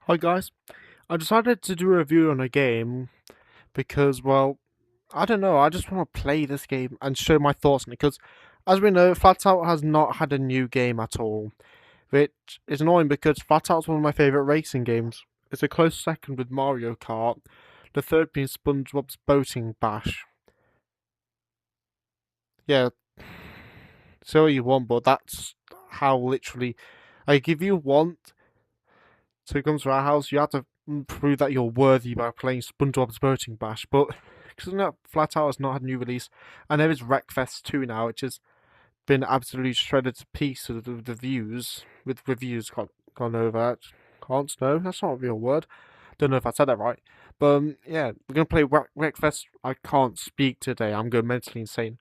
Hi guys, I decided to do a review on a game because, well, I don't know, I just want to play this game and show my thoughts on it because, as we know, Flat Out has not had a new game at all, which is annoying because Flat Out's one of my favourite racing games. It's a close second with Mario Kart, the third being SpongeBob's Boating Bash. Yeah, say what you want, but that's how literally, like, if you want to come to our house, you have to prove that you're worthy by playing SpongeBob's Boating Bash. But because Flat Out has not had a new release, and there is Wreckfest 2 now, which has been absolutely shredded to pieces with the views, with reviews gone over. Can't know, that's not a real word. Don't know if I said that right. But yeah, we're gonna play Wreckfest. I can't speak today. I'm going mentally insane.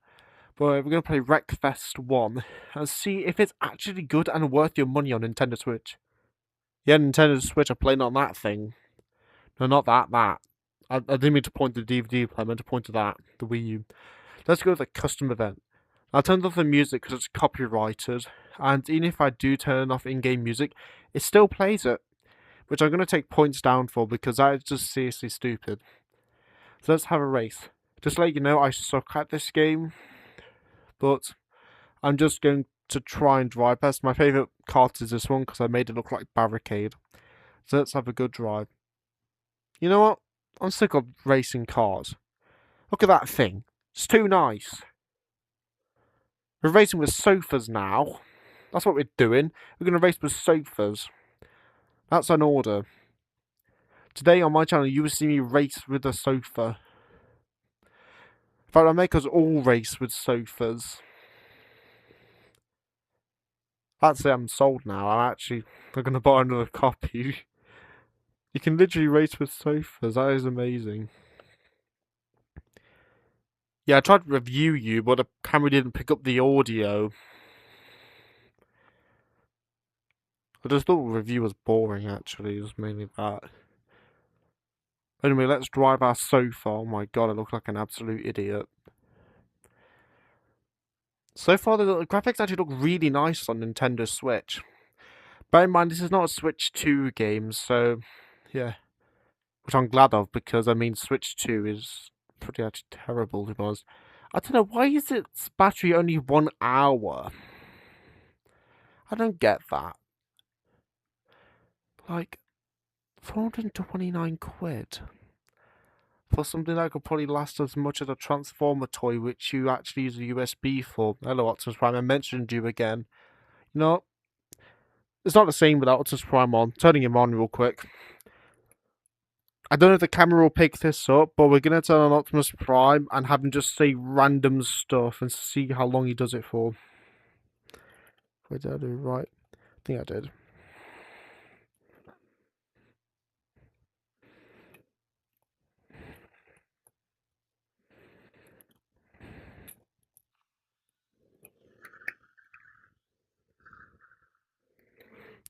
But we're gonna play Wreckfest 1 and see if it's actually good and worth your money on Nintendo Switch. Yeah, Nintendo Switch. I'm playing on that thing. No, not that. I didn't mean to point to the DVD player. I meant to point to that, the Wii U. Let's go to the custom event. I turned off the music because it's copyrighted, and even if I do turn off in-game music, it still plays it, which I'm going to take points down for because that is just seriously stupid. So let's have a race. Just to let you know, I suck at this game, but I'm just going to try and drive best. My favourite kart is this one because I made it look like Barricade. So let's have a good drive. You know what? I'm sick of racing cars. Look at that thing. It's too nice. We're racing with sofas now. That's what we're doing. We're going to race with sofas. That's an order. Today on my channel, you will see me race with a sofa. In fact, I'll make us all race with sofas. That's it, I'm sold now. I'm going to buy another copy. You can literally race with sofas. That is amazing. Yeah, I tried to review you, but the camera didn't pick up the audio. I just thought the review was boring, actually. It was mainly that. Anyway, let's drive our sofa. Oh my god, I look like an absolute idiot. So far, the graphics actually look really nice on Nintendo Switch. Bear in mind, this is not a Switch 2 game, so yeah. Which I'm glad of, because I mean, Switch 2 is pretty actually terrible, to be honest. I don't know, why is its battery only 1 hour? I don't get that. Like, 429 quid for something that could probably last as much as a Transformer toy, which you actually use a USB for. Hello, Optimus Prime, I mentioned you again. You know, it's not the same without Optimus Prime on. Turning him on real quick. I don't know if the camera will pick this up, but we're going to turn on Optimus Prime and have him just say random stuff and see how long he does it for. Wait, did I do it right? I think I did.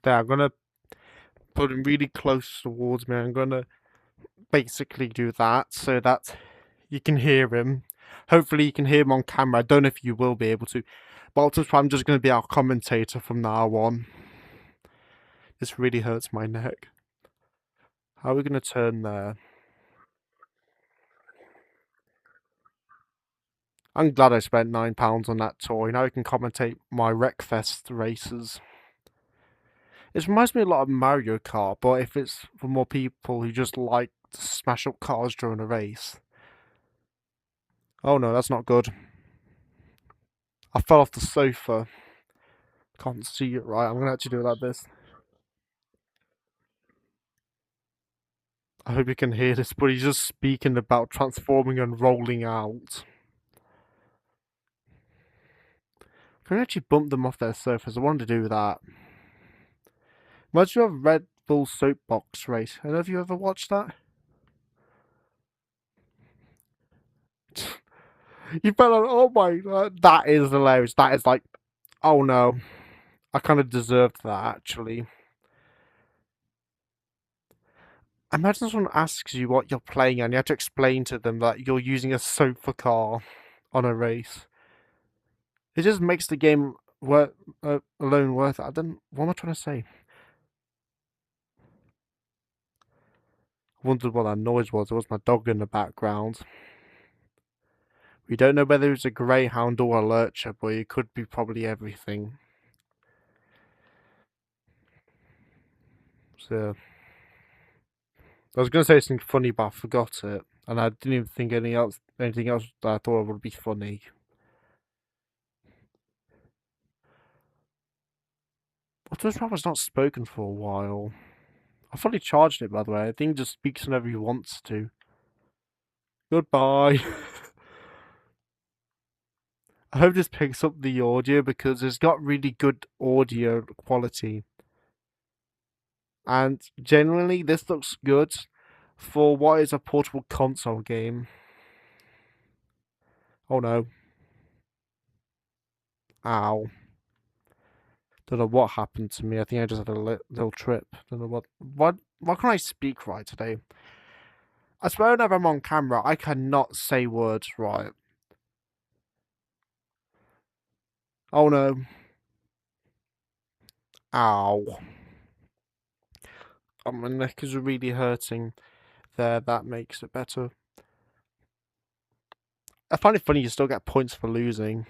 There, I'm going to put him really close towards me. I'm going to basically do that so that you can hear him. Hopefully you can hear him on camera. I don't know if you will be able to. But Optimus Prime just going to be our commentator from now on. This really hurts my neck. How are we going to turn there? I'm glad I spent £9 on that toy. Now I can commentate my Wreckfest races. It reminds me a lot of Mario Kart, but if it's for more people who just like to smash up cars during a race. Oh no, that's not good. I fell off the sofa. Can't see it right. I'm gonna actually do it like this. I hope you can hear this, but he's just speaking about transforming and rolling out. Can we actually bump them off their surface? I wanted to do that. Imagine a Red Bull soapbox race. I don't know if you ever watched that. You fell on. Oh my god, that is hilarious. That is like, oh no, I kind of deserved that actually. Imagine someone asks you what you're playing and you have to explain to them that you're using a sofa car on a race. It just makes the game alone worth it. I don't. What am I trying to say? I wondered what that noise was. It was my dog in the background. We don't know whether it's a greyhound or a lurcher, but it could be probably everything. So, I was going to say something funny, but I forgot it. And I didn't even think anything else that I thought would be funny. Optimus Prime's not spoken for a while. I fully charged it, by the way. I think it just speaks whenever he wants to. Goodbye. I hope this picks up the audio because it's got really good audio quality. And generally, this looks good for what is a portable console game. Oh no. Ow. Don't know what happened to me. I think I just had a little trip. Don't know what. Why can't I speak right today? I swear whenever I'm on camera, I cannot say words right. Oh no. Ow. Oh, my neck is really hurting. There, that makes it better. I find it funny you still get points for losing.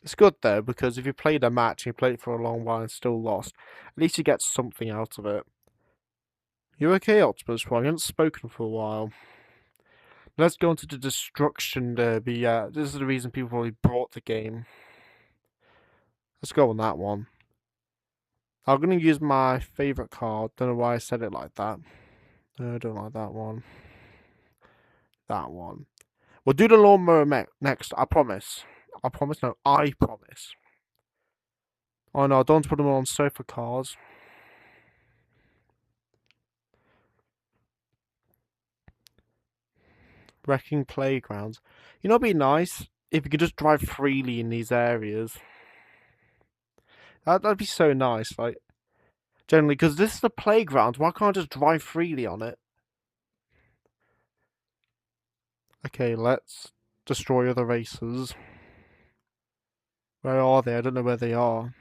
It's good though, because if you played a match and you played it for a long while and still lost, at least you get something out of it. You okay, Optimus Prime? You haven't spoken for a while. Let's go into the Destruction Derby. Yeah, this is the reason people probably bought the game. Let's go on that one. I'm going to use my favourite card. Don't know why I said it like that. No, I don't like that one. That one. We'll do the lawnmower next, I promise. I promise, no, I promise. Oh no, don't put them on sofa cars. Wrecking playgrounds. You know, it'd be nice if you could just drive freely in these areas. That'd be so nice, like, generally, because this is a playground. Why can't I just drive freely on it? Okay, let's destroy other racers. Where are they? I don't know where they are.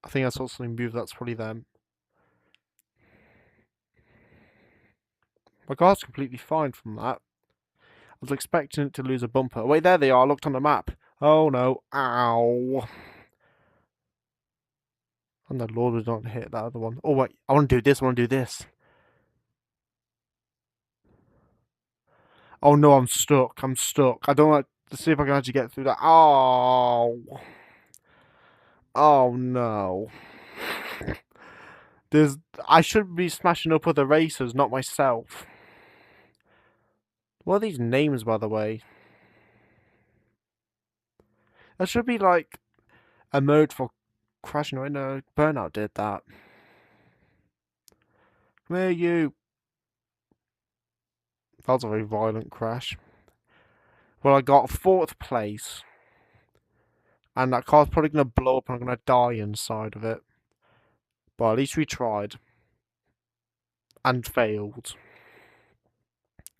I think I saw something move. That's probably them. My car's completely fine from that. I was expecting it to lose a bumper. Wait, there they are. I looked on the map. Oh no. Ow. And the Lord was not hit that other one. Oh wait, I want to do this. I want to do this. Oh no, I'm stuck. I'm stuck. I don't like to see if I can actually get through that. Oh. Oh no. There's. I should be smashing up other racers, not myself. What are these names, by the way? That should be like a mode for crashing. I know Burnout did that. Where are you? That was a very violent crash. Well, I got 4th place. And that car's probably going to blow up and I'm going to die inside of it. But at least we tried. And failed.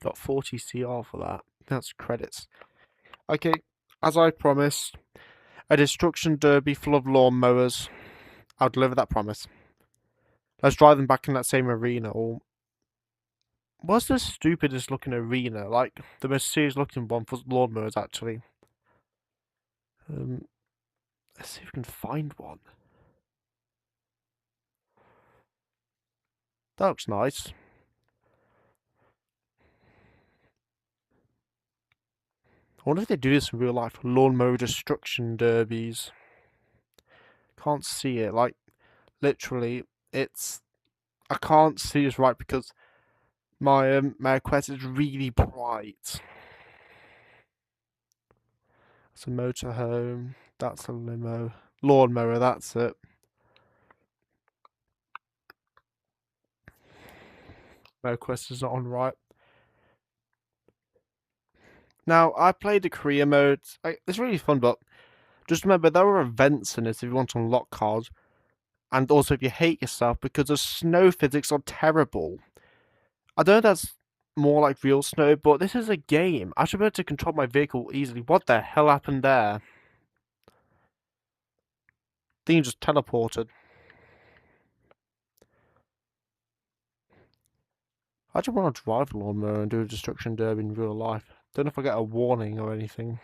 Got 40 CR for that. That's credits. Okay, as I promised, a destruction derby full of lawnmowers. I'll deliver that promise. Let's drive them back in that same arena. Or what's the stupidest looking arena? Like the most serious looking one for lawnmowers, actually. Let's see if we can find one. That looks nice. I wonder if they do this in real life. Lawnmower destruction derbies. Can't see it. Like, literally, it's. I can't see this right because my quest is really bright. It's a motorhome. That's a limo. Lawnmower, that's it. My quest is not on right. Now, I played the career mode. It's really fun, but just remember there are events in this if you want to unlock cars. And also if you hate yourself because the snow physics are terrible. I don't know if that's more like real snow, but this is a game. I should be able to control my vehicle easily. What the hell happened there? Thing just teleported. I just want to drive a lawnmower and do a destruction derby in real life. Don't know if I get a warning or anything.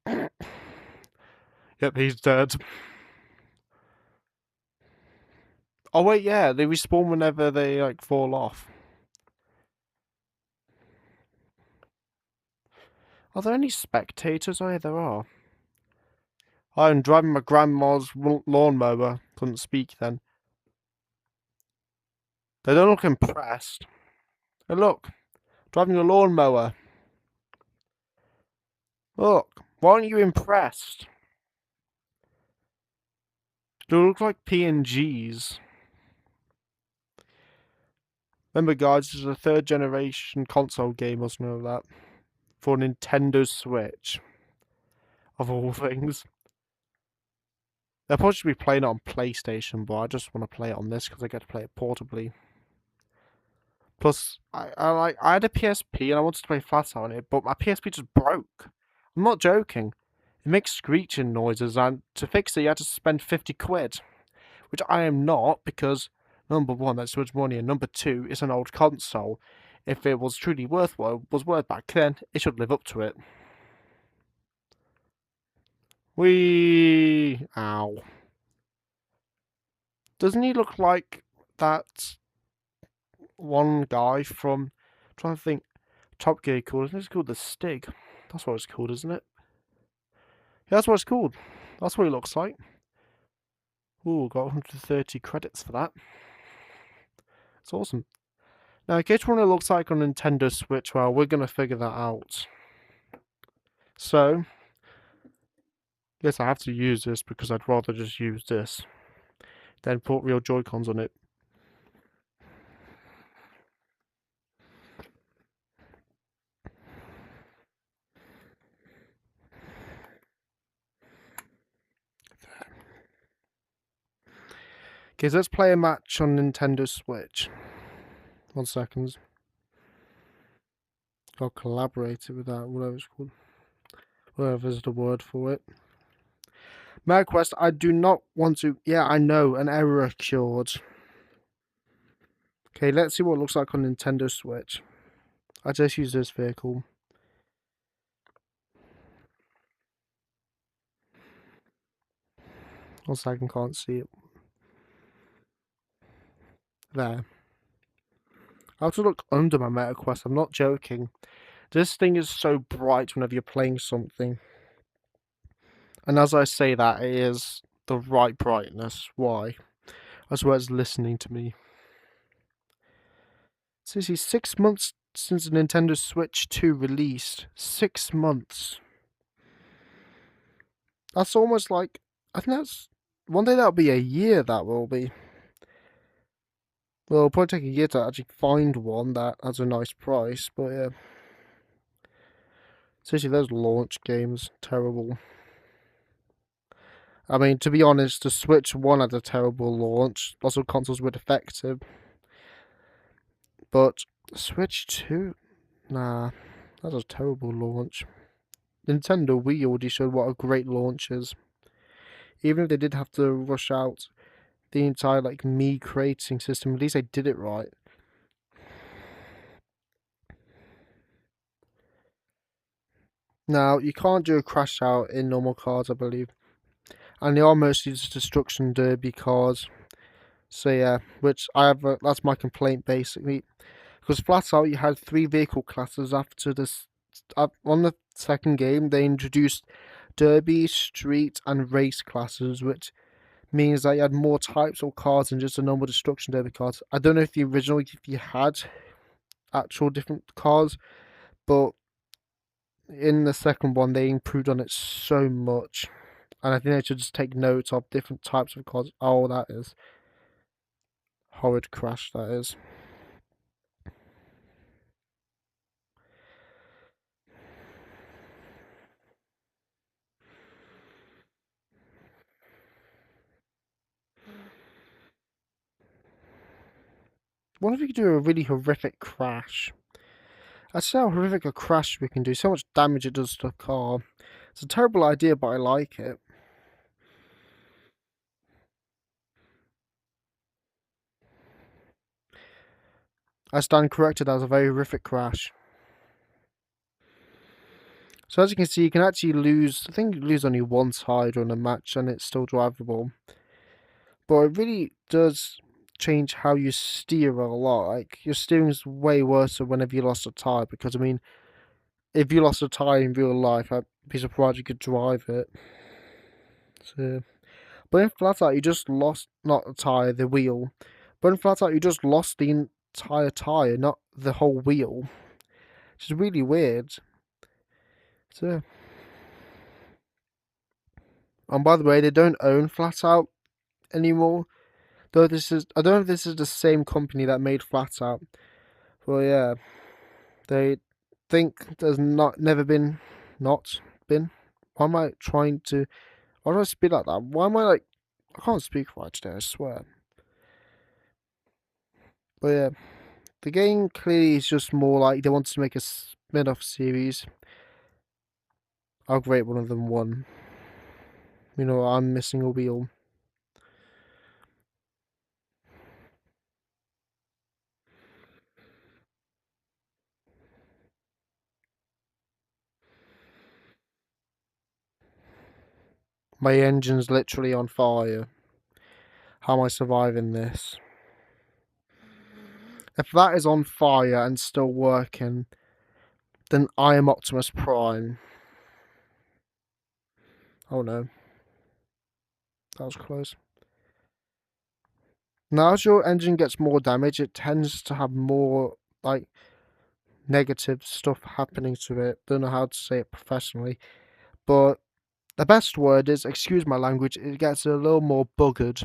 Yep, he's dead. Oh wait, yeah, they respawn whenever they like fall off. Are there any spectators? Oh yeah, there are. I'm driving my grandma's lawnmower. Couldn't speak then. They don't look impressed. Hey, look, driving a lawnmower. Look, why aren't you impressed? They look like PNGs. Remember, guys, this is a third generation console game or something like that. For Nintendo Switch. Of all things. They'll probably be playing it on PlayStation, but I just want to play it on this because I get to play it portably. Plus, I had a PSP and I wanted to play Flat Out on it, but my PSP just broke. I'm not joking. It makes screeching noises, and to fix it, you had to spend 50 quid. Which I am not, because number one, that's too much money, and number two, it's an old console. If it was truly worthwhile, was worth back then, it should live up to it. Wee! Ow. Doesn't he look like that one guy from, I'm trying to think, Top Gear called? Isn't it called the Stig? That's what it's called, isn't it? Yeah, that's what it's called. That's what he looks like. Ooh, got 130 credits for that. It's awesome. Now, guess what it looks like on Nintendo Switch? Well, we're going to figure that out. So, yes, I have to use this because I'd rather just use this than put real Joy-Cons on it. Okay, so let's play a match on Nintendo Switch. 1 second. I'll collaborate it with that, whatever it's called. Whatever's the word for it. MarQuest, I do not want to... Yeah, I know, an error occurred. Okay, let's see what it looks like on Nintendo Switch. I just use this vehicle. 1 second, can't see it. There. I have to look under my MetaQuest, I'm not joking. This thing is so bright whenever you're playing something. And as I say that, it is the right brightness. Why? As well as listening to me. Seriously, 6 months since the Nintendo Switch 2 released. 6 months. That's almost like... I think that's... One day that'll be a year, that will be. Well, it'll probably take a year to actually find one that has a nice price, but yeah. Seriously, those launch games, terrible. I mean, to be honest, the Switch 1 had a terrible launch. Lots of consoles were defective. But the Switch 2? Nah, that was a terrible launch. Nintendo Wii already showed what a great launch is. Even if they did have to rush out the entire like me creating system, at least they did it right. Now, you can't do a crash out in normal cars, I believe. And they are mostly just destruction derby cars. So yeah, which I have, that's my complaint basically. Because flat out, you had 3 vehicle classes after this. On the second game, they introduced derby, street, and race classes, which means that you had more types of cars than just a normal destruction derby cars. I don't know if the original, if you had actual different cars, but in the second one, they improved on it so much. And I think they should just take note of different types of cars. Oh, that is horrid crash, that is. What if we could do a really horrific crash? I see how horrific a crash we can do, so much damage it does to a car. It's a terrible idea, but I like it. I stand corrected, that was a very horrific crash. So as you can see, you can actually lose, I think you lose only one tire during a match and it's still drivable. But it really does change how you steer a lot. Like, your steering's way worse whenever you lost a tire, because, I mean, if you lost a tire in real life, I'd be surprised you could drive it. So, but in flat out, you just lost, not the tire, the wheel. But in flat out, you just lost the entire tire, not the whole wheel. Which is really weird. So, and by the way, they don't own Flat Out anymore. Though this is, I don't know if this is the same company that made Flat Out. Well, yeah, they think there's never been, not been. Why am I trying to? Why do I speak like that? Why am I like? I can't speak right today. I swear. But yeah, the game clearly is just more like they wanted to make a spin-off series. How great one of them won. You know, I'm missing a wheel. My engine's literally on fire. How am I surviving this? If that is on fire and still working, then I am Optimus Prime. Oh no, that was close. Now, as your engine gets more damage, it tends to have more, like, negative stuff happening to it. Don't know how to say it professionally, but the best word is, excuse my language, it gets a little more buggered.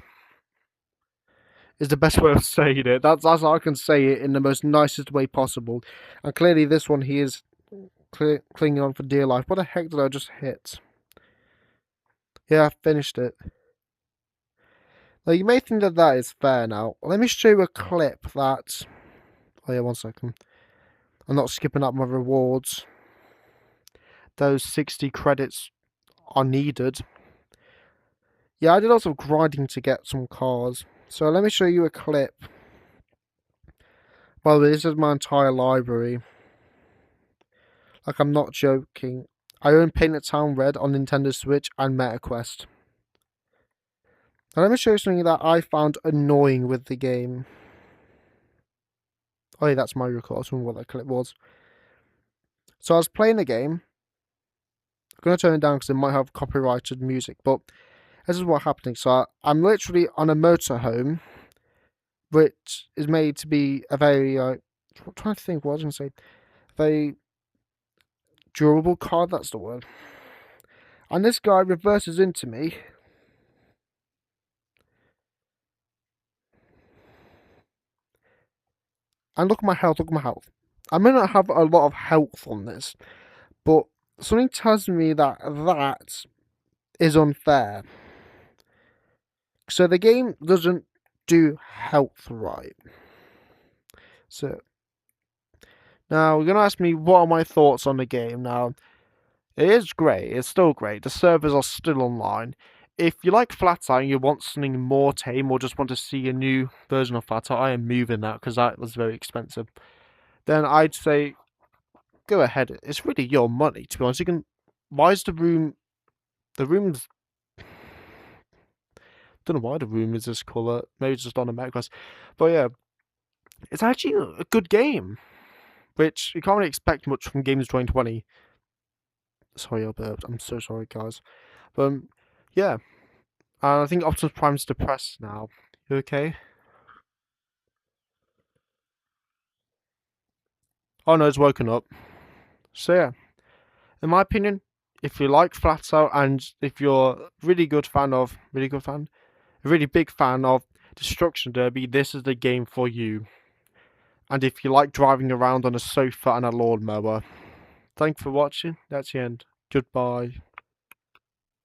Is the best way of saying it. That's how I can say it in the most nicest way possible. And clearly, this one he is clinging on for dear life. What the heck did I just hit? Yeah, I finished it. Now, you may think that that is fair now. Let me show you a clip that... Oh yeah, 1 second. I'm not skipping up my rewards. Those 60 credits are needed. Yeah, I did lots of grinding to get some cars. So let me show you a clip. By the way, this is my entire library. Like, I'm not joking. I own Painted Town Red on Nintendo Switch and MetaQuest. Now let me show you something that I found annoying with the game. Oh yeah, that's my record. I was wondering what that clip was. So I was playing the game. I'm going to turn it down because it might have copyrighted music, but this is what's happening. So I'm literally on a motorhome, which is made to be a very, I'm trying to think what I was going to say, very durable car, that's the word. And this guy reverses into me. And look at my health, look at my health. I may not have a lot of health on this, but something tells me that that is unfair. So the game doesn't do health right. So now you're gonna ask me what are my thoughts on the game. Now it is great. It's still great. The servers are still online. If you like Flat Out and you want something more tame or just want to see a new version of Flat Out, I am moving that because that was very expensive. Then I'd say go ahead. It's really your money, to be honest. You can. Why is the room? The room's. Don't know why the room is this colour. Maybe it's just on a MetaQuest. But yeah, it's actually a good game, which you can't really expect much from games 2020. Sorry, I burped. I'm so sorry, guys. But yeah, I think Optimus Prime's depressed now. You okay? Oh no, it's woken up. So yeah, in my opinion, if you like Flat Out and if you're a really big fan of Destruction Derby, this is the game for you. And if you like driving around on a sofa and a lawnmower. Thanks for watching. That's the end. Goodbye.